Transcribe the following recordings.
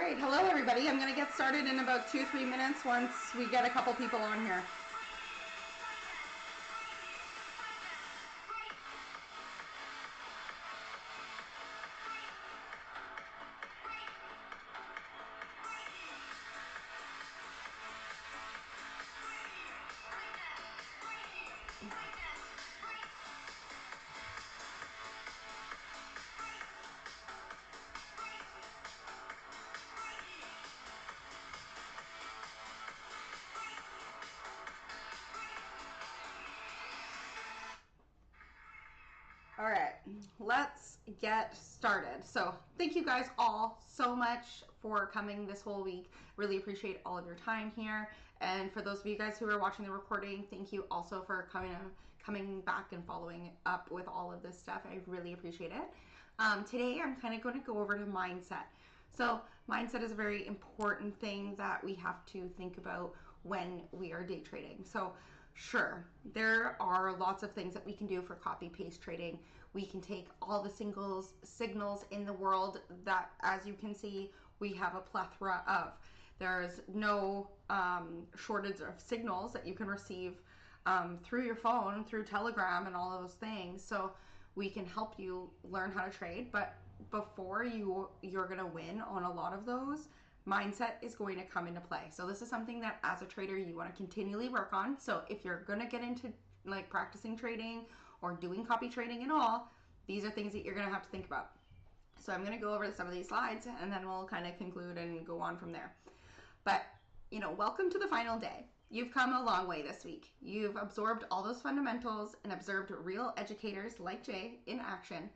right, hello everybody. I'm going to get started in about 2-3 minutes once we get a couple people on here. All right, let's get started. So thank you guys all so much for coming this whole week. Really appreciate all of your time here. And for those of you guys who are watching the recording, thank you also for coming back and following up with all of this stuff. I really appreciate it. Today I'm kind of going to go over to mindset. So mindset is a very important thing that we have to think about when we are day trading. So sure, there are lots of things that we can do for copy paste trading. We can take all the signals in the world that, as you can see, we have a plethora of. There's no shortage of signals that you can receive through your phone, through Telegram and all of those things. So we can help you learn how to trade, but before you're going to win on a lot of those, mindset is going to come into play. So this is something that as a trader you want to continually work on. So if you're going to get into like practicing trading or doing copy trading at all, these are things that you're going to have to think about. So I'm going to go over some of these slides and then we'll kind of conclude and go on from there. But welcome to the final day. You've come a long way this week. You've absorbed all those fundamentals and observed real educators like Jay in action.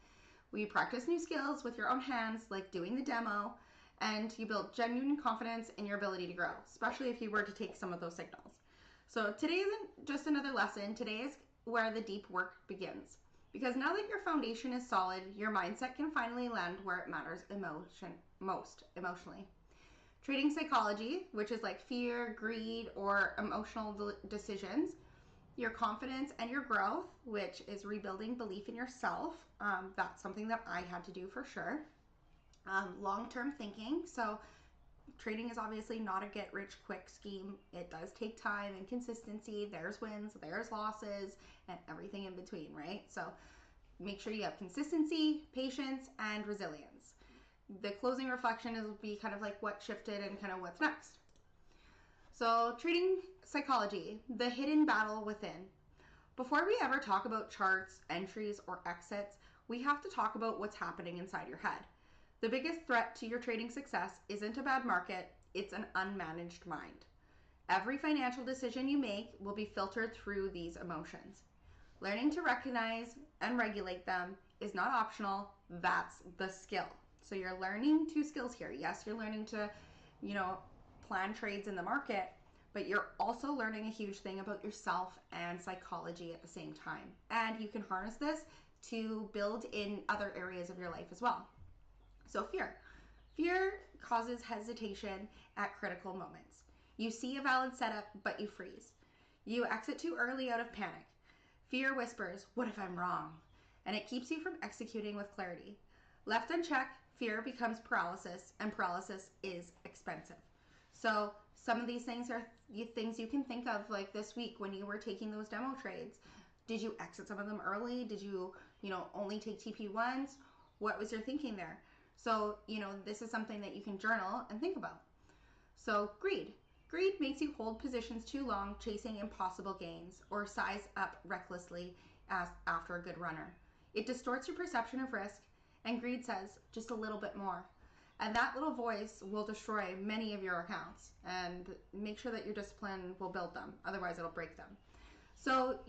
We practice new skills with your own hands, like doing the demo, and you build genuine confidence in your ability to grow, especially if you were to take some of those signals. So today isn't just another lesson. Today is where the deep work begins. Because now that your foundation is solid, your mindset can finally land where it matters most emotionally. Trading psychology, which is like fear, greed, or emotional decisions, your confidence and your growth, which is rebuilding belief in yourself. That's something that I had to do for sure. Long-term thinking. So trading is obviously not a get-rich-quick scheme. It does take time and consistency. There's wins, there's losses, and everything in between, right? So make sure you have consistency, patience, and resilience. The closing reflection will be kind of like what shifted and kind of what's next. So trading psychology, the hidden battle within. Before we ever talk about charts, entries, or exits, we have to talk about what's happening inside your head. The biggest threat to your trading success isn't a bad market, it's an unmanaged mind. Every financial decision you make will be filtered through these emotions. Learning to recognize and regulate them is not optional, that's the skill. So you're learning 2 skills here. Yes, you're learning to, plan trades in the market, but you're also learning a huge thing about yourself and psychology at the same time. And you can harness this to build in other areas of your life as well. So fear. Fear causes hesitation at critical moments. You see a valid setup, but you freeze. You exit too early out of panic. Fear whispers, "What if I'm wrong?" And it keeps you from executing with clarity. Left unchecked, fear becomes paralysis, and paralysis is expensive. So some of these things are things you can think of, like this week when you were taking those demo trades. Did you exit some of them early? Did you, only take TP1s? What was your thinking there? So, this is something that you can journal and think about. So greed. Greed makes you hold positions too long, chasing impossible gains, or size up recklessly after a good runner. It distorts your perception of risk, and greed says just a little bit more. And that little voice will destroy many of your accounts, and make sure that your discipline will build them. Otherwise, it'll break them. So,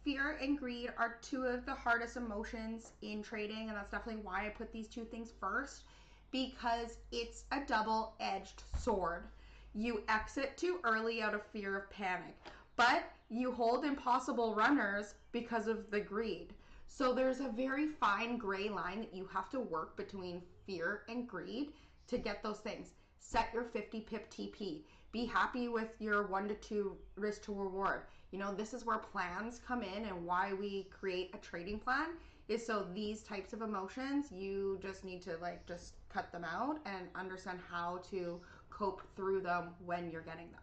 fear and greed are 2 of the hardest emotions in trading, and that's definitely why I put these 2 things first, because it's a double-edged sword. You exit too early out of fear of panic, but you hold impossible runners because of the greed. So there's a very fine gray line that you have to work between fear and greed to get those things. Set your 50 pip TP. Be happy with your 1 to 2 risk to reward. This is where plans come in, and why we create a trading plan is so these types of emotions, you just need to just cut them out and understand how to cope through them when you're getting them.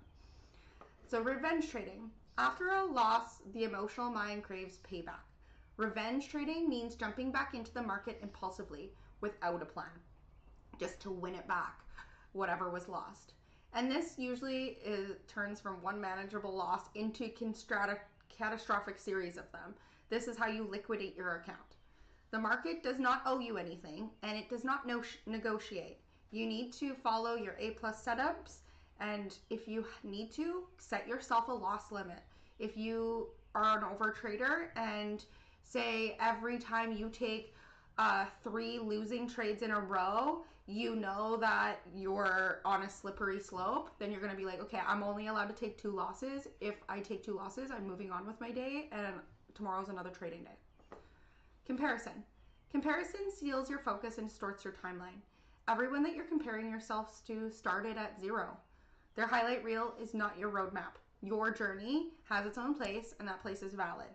So revenge trading. After a loss, the emotional mind craves payback. Revenge trading means jumping back into the market impulsively without a plan, just to win it back, whatever was lost. And this usually turns from one manageable loss into catastrophic series of them. This is how you liquidate your account. The market does not owe you anything, and it does not negotiate. You need to follow your A+ setups, and if you need to, set yourself a loss limit. If you are an overtrader and say every time you take 3 losing trades in a row, you know that you're on a slippery slope, then you're going to be like, okay, I'm only allowed to take 2 losses. If I take 2 losses, I'm moving on with my day, and tomorrow's another trading day. Comparison. Comparison steals your focus and distorts your timeline. Everyone that you're comparing yourselves to started at 0. Their highlight reel is not your roadmap. Your journey has its own place, and that place is valid.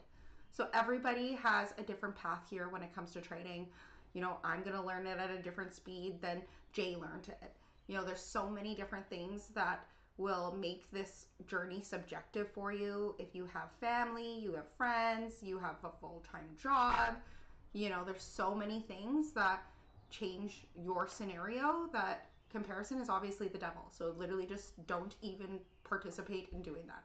So everybody has a different path here when it comes to trading. I'm going to learn it at a different speed than Jay learned it. There's so many different things that will make this journey subjective for you. If you have family, you have friends, you have a full-time job, there's so many things that change your scenario that comparison is obviously the devil. So literally just don't even participate in doing that.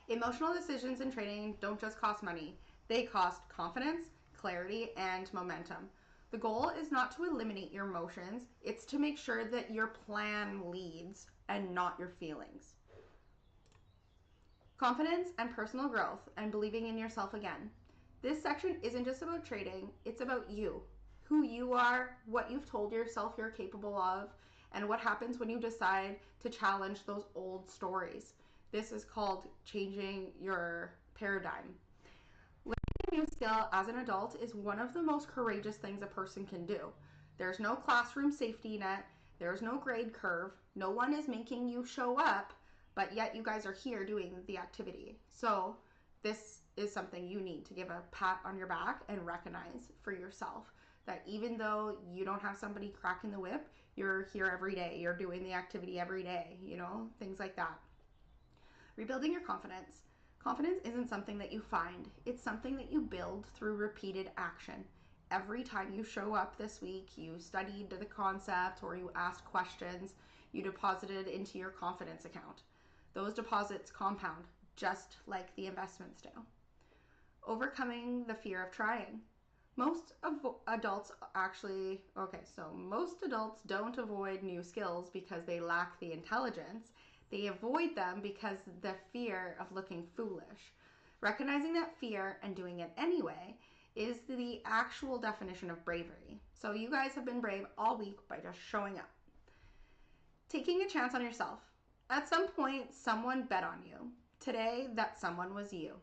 Emotional decisions in trading don't just cost money. They cost confidence, clarity, and momentum. The goal is not to eliminate your emotions. It's to make sure that your plan leads and not your feelings. Confidence and personal growth and believing in yourself again. This section isn't just about trading. It's about you, who you are, what you've told yourself you're capable of, and what happens when you decide to challenge those old stories. This is called changing your paradigm. Learning a new skill as an adult is one of the most courageous things a person can do. There's no classroom safety net. There's no grade curve. No one is making you show up, but yet you guys are here doing the activity. So this is something you need to give a pat on your back and recognize for yourself, that even though you don't have somebody cracking the whip, you're here every day. You're doing the activity every day, things like that. Rebuilding your confidence. Confidence isn't something that you find. It's something that you build through repeated action. Every time you show up this week, you studied the concept or you asked questions, you deposited into your confidence account. Those deposits compound, just like the investments do. Overcoming the fear of trying. Most adults don't avoid new skills because they lack the intelligence. They avoid them because the fear of looking foolish. Recognizing that fear and doing it anyway is the actual definition of bravery. So you guys have been brave all week by just showing up. Taking a chance on yourself. At some point, someone bet on you. Today, that someone was you.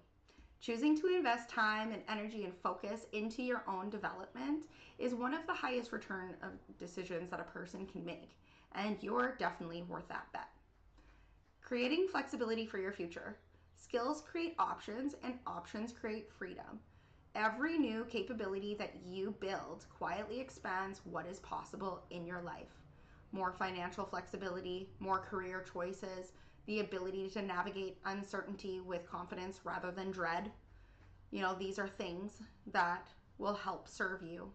Choosing to invest time and energy and focus into your own development is one of the highest return of decisions that a person can make, and you're definitely worth that bet. Creating flexibility for your future. Skills create options, and options create freedom. Every new capability that you build quietly expands what is possible in your life. More financial flexibility, more career choices, the ability to navigate uncertainty with confidence rather than dread. These are things that will help serve you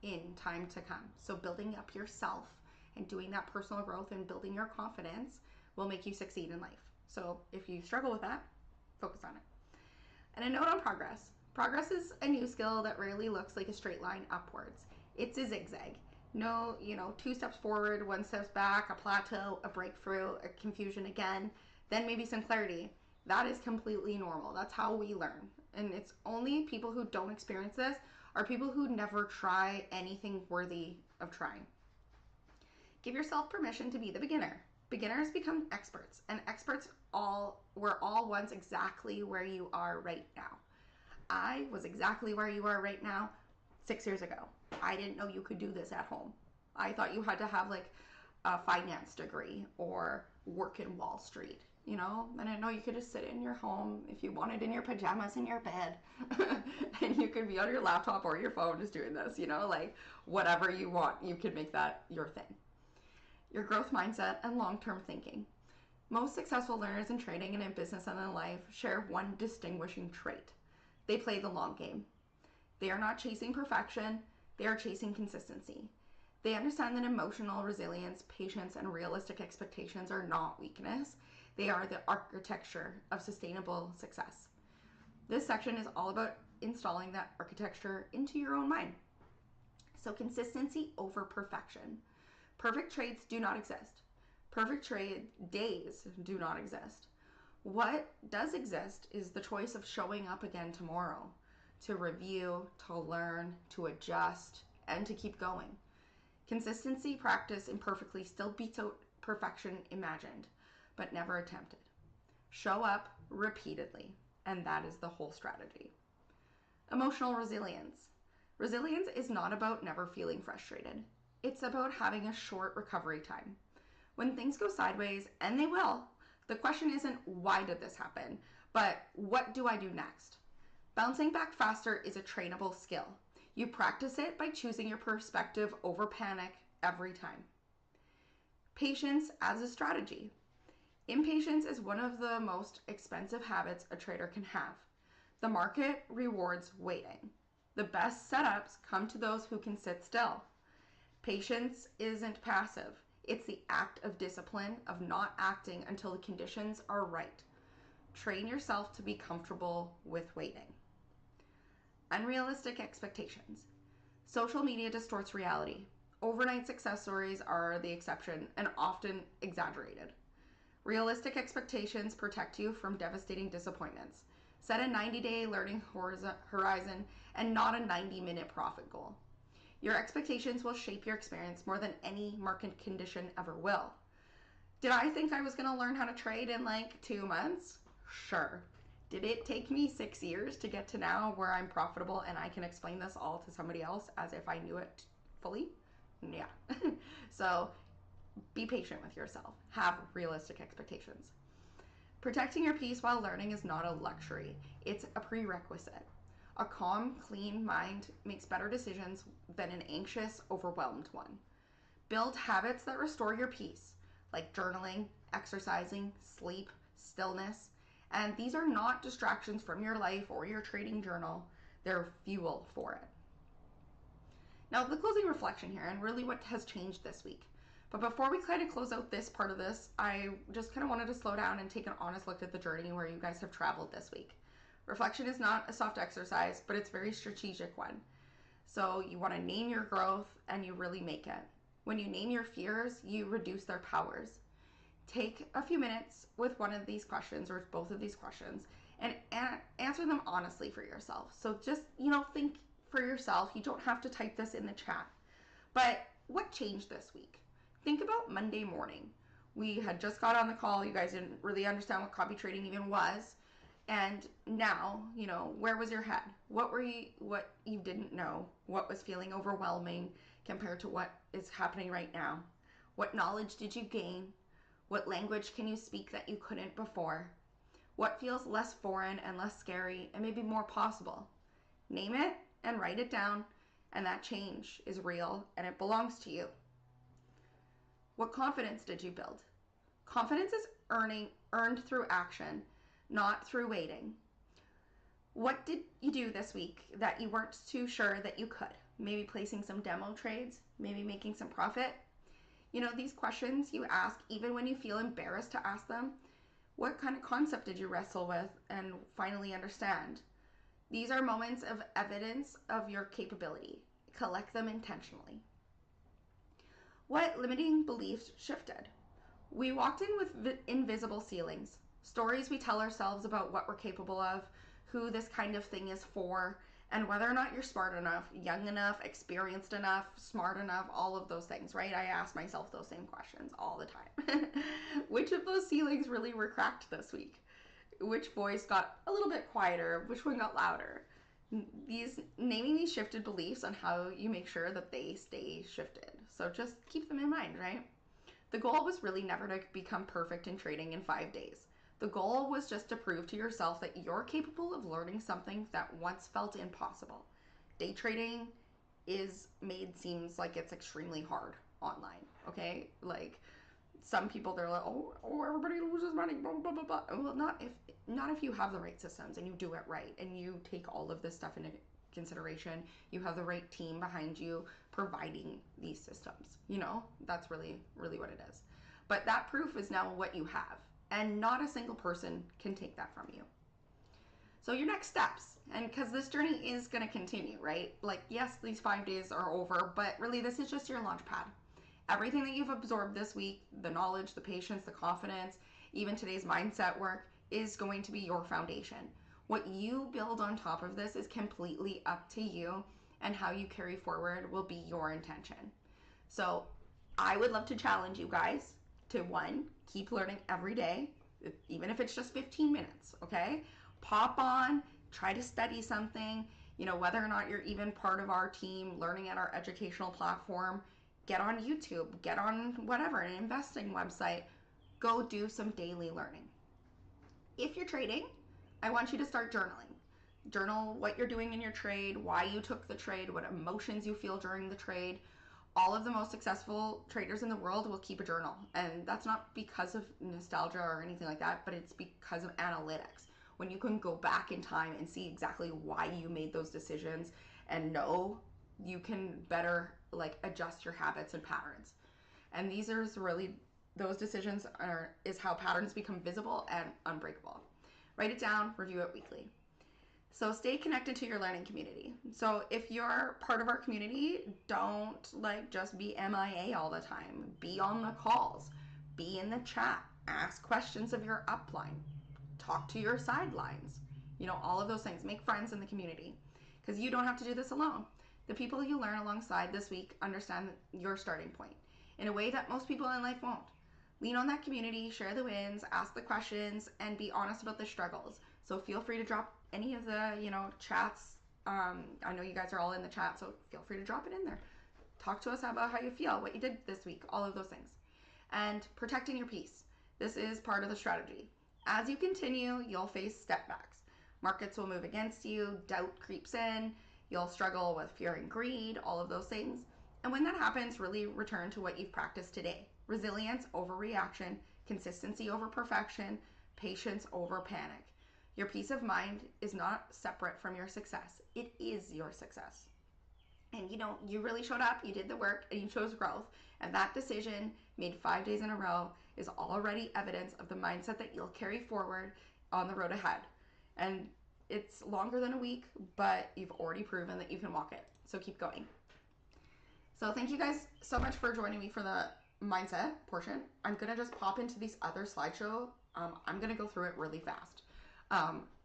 in time to come. So building up yourself and doing that personal growth and building your confidence will make you succeed in life. So if you struggle with that, focus on it. And a note on progress. Progress is a new skill that rarely looks like a straight line upwards. It's a zigzag. No, 2 steps forward, 1 step back, a plateau, a breakthrough, a confusion again, then maybe some clarity. That is completely normal. That's how we learn. And it's only people who don't experience this are people who never try anything worthy of trying. Give yourself permission to be the beginner. Beginners become experts, and we're all once exactly where you are right now. I was exactly where you are right now 6 years ago. I didn't know you could do this at home. I thought you had to have a finance degree or work in Wall Street. you know, and I know you could just sit in your home if you wanted in your pajamas in your bed and you could be on your laptop or your phone just doing this, you know, like whatever you want, you could make that your thing. Your growth mindset and long-term thinking. Most successful learners in training and in business and in life share one distinguishing trait. They play the long game. They are not chasing perfection, they are chasing consistency. They understand that emotional resilience, patience, and realistic expectations are not weakness. They are the architecture of sustainable success. This section is all about installing that architecture into your own mind. So consistency over perfection. Perfect traits do not exist. Perfect trade days do not exist. What does exist is the choice of showing up again tomorrow to review, to learn, to adjust, and to keep going. Consistency practiced imperfectly still beats out perfection imagined, but never attempted. Show up repeatedly, and that is the whole strategy. Emotional resilience. Resilience is not about never feeling frustrated. It's about having a short recovery time. When things go sideways, and they will, the question isn't why did this happen, but what do I do next? Bouncing back faster is a trainable skill. You practice it by choosing your perspective over panic every time. Patience as a strategy. Impatience is one of the most expensive habits a trader can have. The market rewards waiting. The best setups come to those who can sit still. Patience isn't passive. It's the act of discipline, of not acting until the conditions are right. Train yourself to be comfortable with waiting. Unrealistic expectations. Social media distorts reality. Overnight success stories are the exception and often exaggerated. Realistic expectations protect you from devastating disappointments. Set a 90-day learning horizon and not a 90-minute profit goal. Your expectations will shape your experience more than any market condition ever will. Did I think I was going to learn how to trade in like 2 months? Sure. Did it take me 6 years to get to now where I'm profitable and I can explain this all to somebody else as if I knew it fully? Yeah. So be patient with yourself. Have realistic expectations. Protecting your peace while learning is not a luxury. It's a prerequisite. A calm, clean mind makes better decisions than an anxious, overwhelmed one. Build habits that restore your peace, like journaling, exercising, sleep, stillness. And these are not distractions from your life or your trading journal. They're fuel for it. Now, the closing reflection here, and really what has changed this week. But before we kind of close out this part of this, I just kind of wanted to slow down and take an honest look at the journey where you guys have traveled this week. Reflection is not a soft exercise, but it's a very strategic one. So you want to name your growth and you really make it. When you name your fears, you reduce their powers. Take a few minutes with one of these questions or both of these questions and answer them honestly for yourself. So just, think for yourself. You don't have to type this in the chat. But what changed this week? Think about Monday morning. We had just got on the call. You guys didn't really understand what copy trading even was. And now, where was your head? What you didn't know? What was feeling overwhelming compared to what is happening right now? What knowledge did you gain? What language can you speak that you couldn't before? What feels less foreign and less scary and maybe more possible? Name it and write it down, and that change is real and it belongs to you. What confidence did you build? Confidence is earned through action, not through waiting. What did you do this week that you weren't too sure that you could? Maybe placing some demo trades, maybe making some profit. These questions you ask even when you feel embarrassed to ask them. What kind of concept did you wrestle with and finally understand? These are moments of evidence of your capability. Collect them intentionally. What limiting beliefs shifted? We walked in with invisible ceilings, stories we tell ourselves about what we're capable of, who this kind of thing is for, and whether or not you're smart enough, young enough, experienced enough, smart enough, all of those things, right? I ask myself those same questions all the time. Which of those ceilings really were cracked this week? Which voice got a little bit quieter? Which one got louder? Naming these shifted beliefs on how you make sure that they stay shifted. So just keep them in mind, right? The goal was really never to become perfect in trading in 5 days. The goal was just to prove to yourself that you're capable of learning something that once felt impossible. Day trading is made seems like it's extremely hard online, okay? Like some people, they're like, oh, everybody loses money, blah blah blah blah. Well, not if you have the right systems and you do it right and you take all of this stuff into consideration. You have the right team behind you providing these systems. That's really really what it is. But that proof is now what you have, and not a single person can take that from you. So your next steps, and because this journey is going to continue, right? Like, yes, these 5 days are over, but really this is just your launch pad. Everything that you've absorbed this week, the knowledge, the patience, the confidence, even today's mindset work, is going to be your foundation. What you build on top of this is completely up to you, and how you carry forward will be your intention. So I would love to challenge you guys to, one, keep learning every day, even if it's just 15 minutes, okay? Pop on, try to study something, whether or not you're even part of our team learning at our educational platform. Get on YouTube, get on whatever, an investing website, go do some daily learning. If you're trading, I want you to start journaling. Journal what you're doing in your trade, why you took the trade, what emotions you feel during the trade. All of the most successful traders in the world will keep a journal. And that's not because of nostalgia or anything like that, but it's because of analytics. When you can go back in time and see exactly why you made those decisions and know, you can better adjust your habits and patterns. And these are really, those decisions is how patterns become visible and unbreakable. Write it down, review it weekly. So stay connected to your learning community. So if you're part of our community, don't just be MIA all the time. Be on the calls, be in the chat, ask questions of your upline, talk to your sidelines, all of those things. Make friends in the community, because you don't have to do this alone. The people you learn alongside this week understand your starting point in a way that most people in life won't. Lean on that community, share the wins, ask the questions, and be honest about the struggles. So feel free to drop any of the, chats. I know you guys are all in the chat, so feel free to drop it in there. Talk to us about how you feel, what you did this week, all of those things. And protecting your peace. This is part of the strategy. As you continue, you'll face setbacks. Markets will move against you, doubt creeps in, you'll struggle with fear and greed, all of those things. And when that happens, really return to what you've practiced today. Resilience over reaction, consistency over perfection, patience over panic. Your peace of mind is not separate from your success. It is your success. And you really showed up, you did the work, and you chose growth. And that decision made 5 days in a row is already evidence of the mindset that you'll carry forward on the road ahead. And it's longer than a week, but you've already proven that you can walk it. So keep going. So thank you guys so much for joining me for the mindset portion. I'm going to just pop into this other slideshow. I'm going to go through it really fast.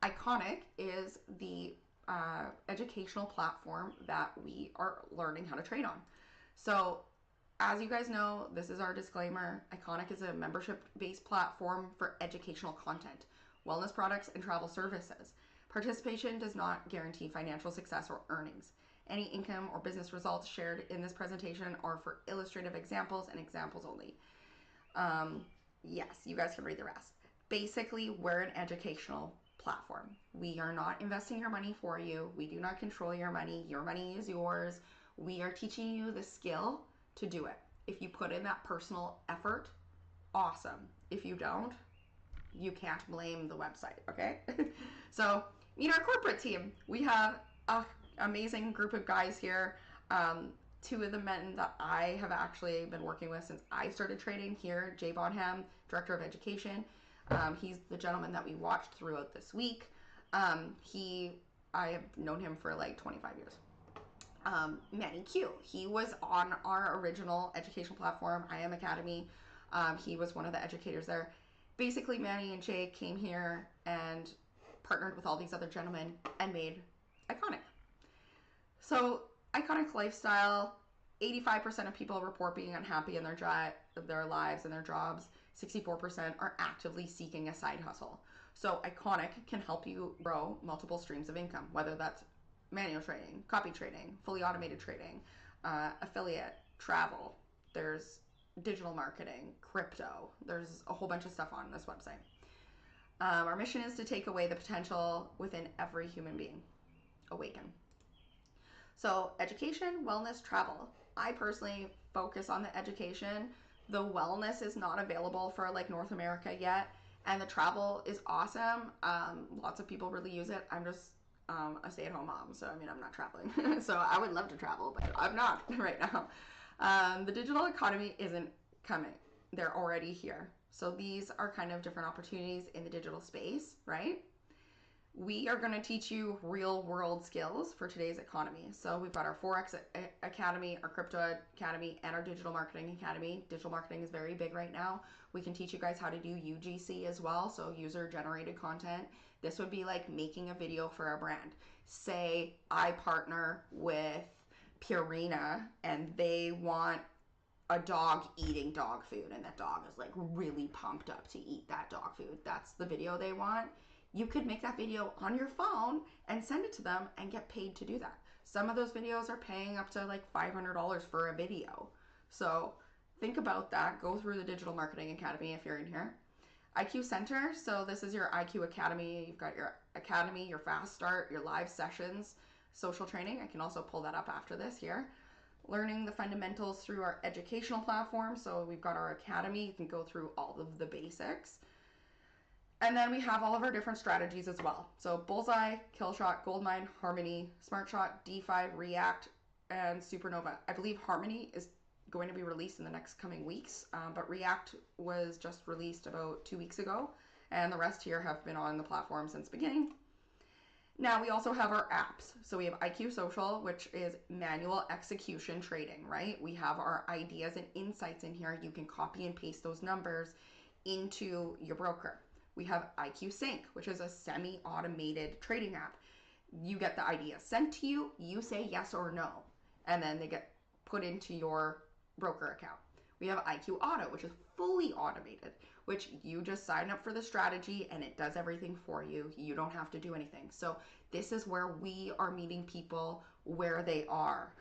Iconic is the educational platform that we are learning how to trade on. So as you guys know, this is our disclaimer. Iconic is a membership-based platform for educational content, wellness products, and travel services. Participation does not guarantee financial success or earnings. Any income or business results shared in this presentation are for illustrative examples and examples only. Yes, you guys can read the rest. Basically, we're an educational platform. We are not investing your money for you. We do not control your money. Your money is yours. We are teaching you the skill to do it. If you put in that personal effort, awesome. If you don't, you can't blame the website, okay? So, meet our corporate team. We have an amazing group of guys here. 2 of the men that I have actually been working with since I started trading here, Jay Bonham, Director of Education. He's the gentleman that we watched throughout this week. I have known him for 25 years. Manny Q. He was on our original educational platform, I Am Academy. He was one of the educators there. Basically, Manny and Jay came here and partnered with all these other gentlemen and made Iconic. So, Iconic lifestyle, 85% of people report being unhappy in their lives and their jobs. 64% are actively seeking a side hustle. So Iconic can help you grow multiple streams of income, whether that's manual trading, copy trading, fully automated trading, affiliate, travel. There's digital marketing, crypto. There's a whole bunch of stuff on this website. Our mission is to take away the potential within every human being. Awaken. So education, wellness, travel. I personally focus on the education. The wellness is not available for like North America yet, and the travel is awesome. Lots of people really use it. I'm just a stay-at-home mom, so I mean I'm not traveling. So I would love to travel, but I'm not right now. The digital economy isn't coming; they're already here. So these are kind of different opportunities in the digital space, right? We are going to teach you real world skills for today's economy. So we've got our Forex Academy, our Crypto Academy, and our Digital Marketing Academy. Digital marketing is very big right now. We can teach you guys how to do UGC as well, so user generated content. This would be like making a video for a brand. Say I partner with Purina and they want a dog eating dog food, and that dog is like really pumped up to eat that dog food. That's the video they want. You could make that video on your phone and send it to them and get paid to do that. Some of those videos are paying up to like $500 for a video. So think about that. Go through the Digital Marketing Academy if you're in here. IQ Center. So this is your IQ Academy. You've got your academy, your fast start, your live sessions, social training. I can also pull that up after this here. Learning the fundamentals through our educational platform. So we've got our academy. You can go through all of the basics. And then we have all of our different strategies as well. So Bullseye, Killshot, Goldmine, Harmony, SmartShot, D5, React, and Supernova. I believe Harmony is going to be released in the next coming weeks, but React was just released about 2 weeks ago, and the rest here have been on the platform since beginning. Now we also have our apps. So we have IQ Social, which is manual execution trading, right? We have our ideas and insights in here. You can copy and paste those numbers into your broker. We have IQ Sync, which is a semi-automated trading app. You get the idea sent to you, you say yes or no, and then they get put into your broker account. We have IQ Auto, which is fully automated, which you just sign up for the strategy and it does everything for you. You don't have to do anything. So this is where we are meeting people where they are.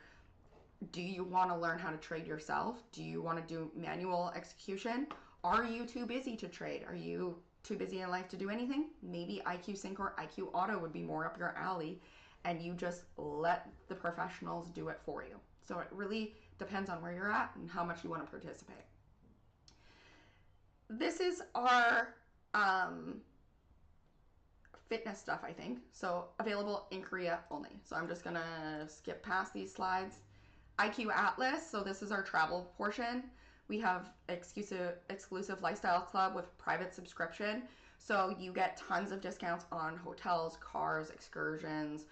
Do you want to learn how to trade yourself? Do you want to do manual execution? Are you too busy to trade? Are you too busy in life to do anything? Maybe IQ Sync or IQ Auto would be more up your alley, and you just let the professionals do it for you. So it really depends on where you're at and how much you want to participate. This is our fitness stuff, I think. So available in Korea only. So I'm just gonna skip past these slides. IQ Atlas, so this is our travel portion. We have exclusive lifestyle club with private subscription. So you get tons of discounts on hotels, cars, excursions,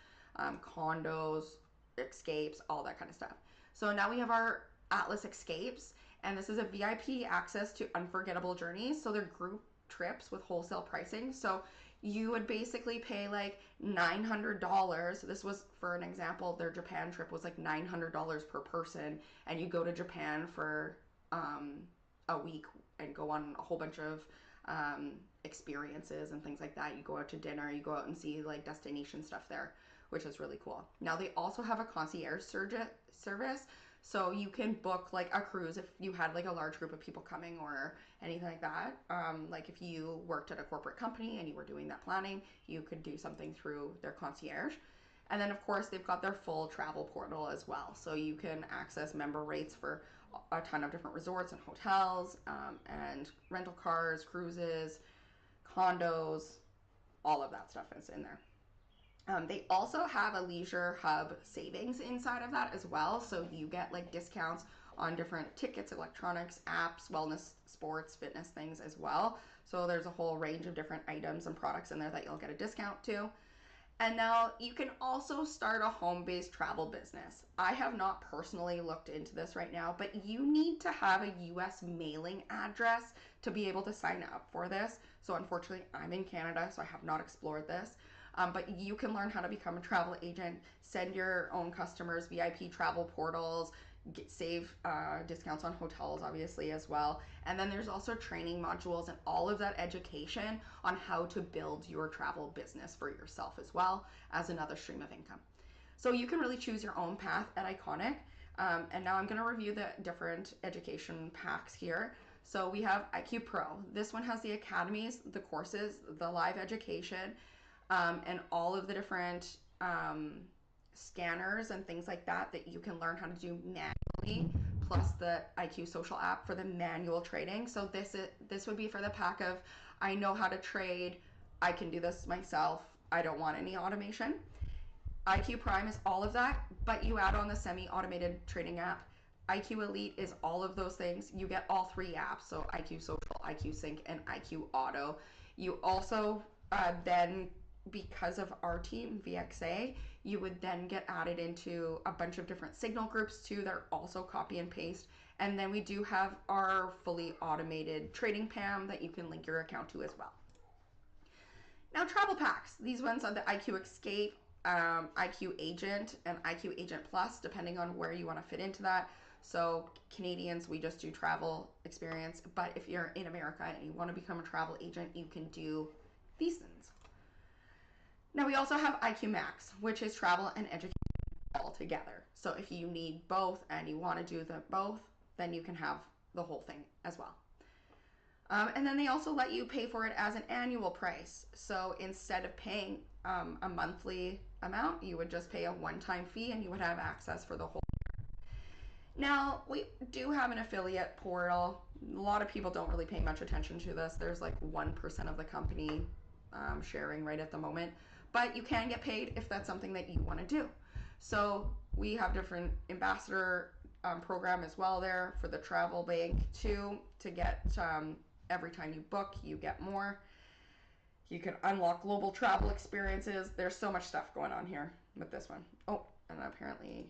condos, escapes, all that kind of stuff. So now we have our Atlas Escapes, and this is a VIP access to unforgettable journeys. So they're group trips with wholesale pricing. So you would basically pay like $900. This was, for an example, their Japan trip was like $900 per person, and you go to Japan for a week and go on a whole bunch of experiences and things like that. You go out to dinner, you go out and see like destination stuff there, which is really cool. Now they also have a concierge service, so you can book like a cruise if you had like a large group of people coming or anything like that. Like if you worked at a corporate company and you were doing that planning, you could do something through their concierge. And then of course they've got their full travel portal as well, so you can access member rates for a ton of different resorts and hotels, and rental cars, cruises, condos, all of that stuff is in there. They also have a leisure hub savings inside of that as well, so you get like discounts on different tickets, electronics, apps, wellness, sports, fitness things as well. So there's a whole range of different items and products in there that you'll get a discount to. And now you can also start a home-based travel business. I have not personally looked into this right now, but you need to have a US mailing address to be able to sign up for this. So unfortunately, I'm in Canada, so I have not explored this. But you can learn how to become a travel agent, send your own customers VIP travel portals, save discounts on hotels obviously as well. And then there's also training modules and all of that education on how to build your travel business for yourself as well as another stream of income. So you can really choose your own path at Iconic. And now I'm going to review the different education packs here. So we have IQ Pro. This one has the academies, the courses, the live education, and all of the different scanners and things like that that you can learn how to do manually, plus the IQ social app for the manual trading. So this would be for the pack of, I know how to trade, I can do this myself, I don't want any automation. IQ Prime is all of that, but you add on the semi-automated trading app. IQ Elite is all of those things. You get all three apps, so IQ Social, IQ Sync, and IQ Auto. You also then, because of our team, VXA, you would then get added into a bunch of different signal groups too that are also copy and paste. And then we do have our fully automated trading PAM that you can link your account to as well. Now, travel packs. These ones are the IQ Escape, IQ Agent, and IQ Agent Plus, depending on where you want to fit into that. So Canadians, we just do travel experience, but if you're in America and you want to become a travel agent, you can do these things. Now we also have IQ Max, which is travel and education all together. So if you need both and you want to do the both, then you can have the whole thing as well. And then they also let you pay for it as an annual price. So instead of paying a monthly amount, you would just pay a one-time fee and you would have access for the whole year. Now, we do have an affiliate portal. A lot of people don't really pay much attention to this. There's like 1% of the company sharing right at the moment. But you can get paid if that's something that you want to do. So we have different ambassador program as well there for the travel bank too, to get every time you book, you get more. You can unlock global travel experiences. There's so much stuff going on here with this one. Oh, and apparently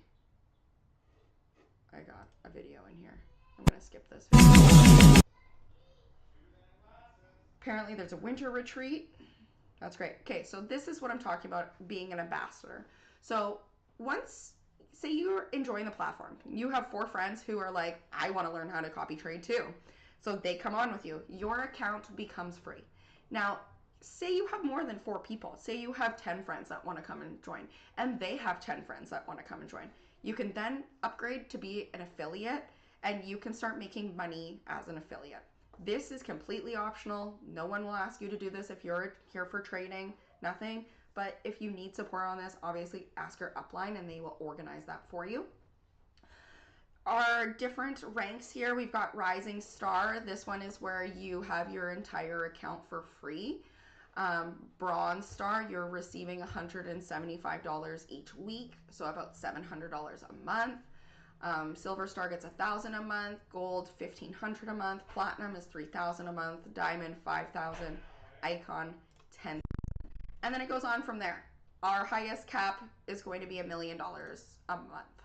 I got a video in here. I'm going to skip this video. Apparently there's a winter retreat. That's great. Okay, so this is what I'm talking about, being an ambassador. So once, say you're enjoying the platform, you have 4 friends who are like, I want to learn how to copy trade too. So they come on with you. Your account becomes free. Now, say you have more than 4 people. Say you have 10 friends that want to come and join, and they have 10 friends that want to come and join. You can then upgrade to be an affiliate, and you can start making money as an affiliate. This is completely optional. No one will ask you to do this if you're here for trading, nothing. But if you need support on this, obviously ask your upline and they will organize that for you. Our different ranks here, we've got Rising Star. This one is where you have your entire account for free. Bronze Star, you're receiving $175 each week, so about $700 a month. Silver Star gets $1,000 a month, Gold $1,500 a month, Platinum is $3,000 a month, Diamond $5,000, Icon $10,000, and then it goes on from there. Our highest cap is going to be $1 million a month.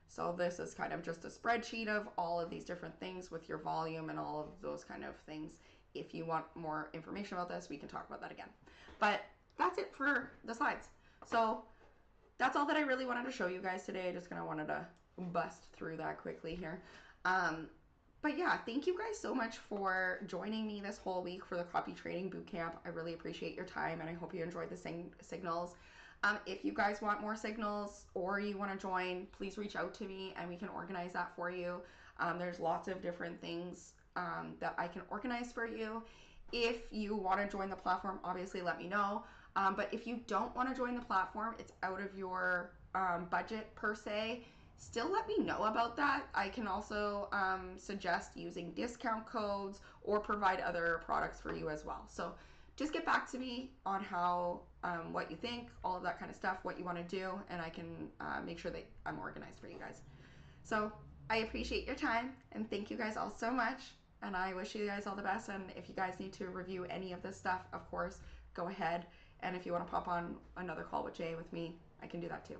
So this is kind of just a spreadsheet of all of these different things with your volume and all of those kind of things. If you want more information about this, we can talk about that again. But that's it for the slides. So that's all that I really wanted to show you guys today. I just kind of wanted to bust through that quickly here. But yeah, thank you guys so much for joining me this whole week for the copy trading bootcamp. I really appreciate your time and I hope you enjoyed the signals. If you guys want more signals or you want to join, please reach out to me and we can organize that for you. There's lots of different things that I can organize for you. If you want to join the platform, obviously let me know. But if you don't want to join the platform, it's out of your budget per se, still let me know about that. I can also suggest using discount codes or provide other products for you as well. So just get back to me on how, what you think, all of that kind of stuff, what you want to do, and I can make sure that I'm organized for you guys. So I appreciate your time and thank you guys all so much. And I wish you guys all the best. And if you guys need to review any of this stuff, of course, go ahead. And if you want to pop on another call with Jay with me, I can do that too.